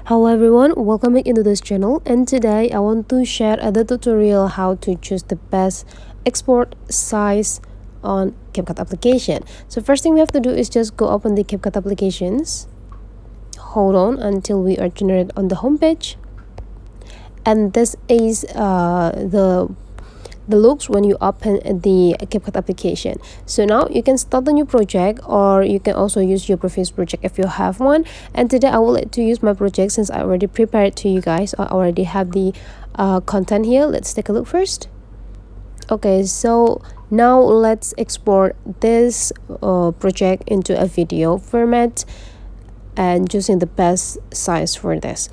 Hello everyone, welcome back into this channel, and today I want to share a tutorial how to choose the best export size on Capcut application. So first thing we have to do is just go open the Capcut applications. Hold on until we are generated on the home page. And this is the looks when you open the Capcut application. So now you can start a new project, or you can also use your previous project if you have one. And today I would like to use my project since I already prepared it to you guys. I already have the content here. Let's take a look first. Okay, so now let's export this project into a video format and choosing the best size for this.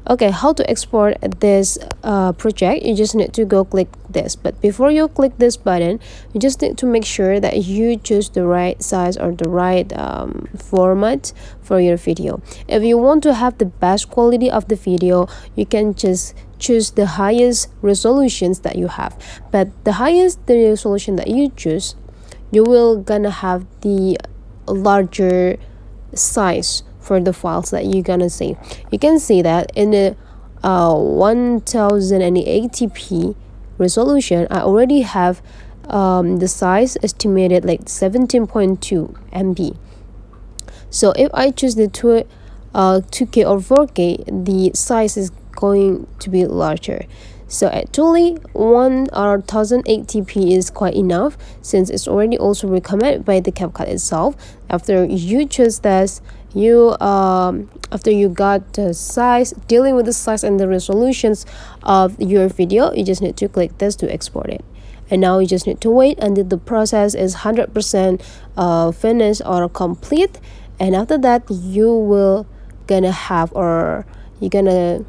Okay, how to export this project? You just need to go click this, but before you click this button, you just need to make sure that you choose the right size or the right format for your video. If you want to have the best quality of the video, you can just choose the highest resolutions that you have, but the highest the resolution that you choose, you will gonna have the larger size for the files that you're gonna save. You can see that in the 1080p resolution, I already have the size estimated like 17.2 MB. So if I choose the 2K or 4K, the size is going to be larger. So actually 1080p is quite enough, since it's already also recommended by the Capcut itself. After you choose this, after you got the size, dealing with the size and the resolutions of your video, you just need to click this to export it. And now you just need to wait until the process is 100% finished or complete, and after that you will gonna have, or you're gonna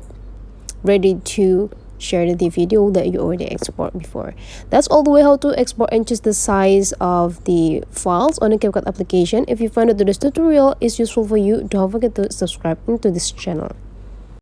ready to share the video that you already export before. That's all the way how to export and choose the size of the files on the Capcut application. If you find that this tutorial is useful for you, don't forget to subscribe to this channel.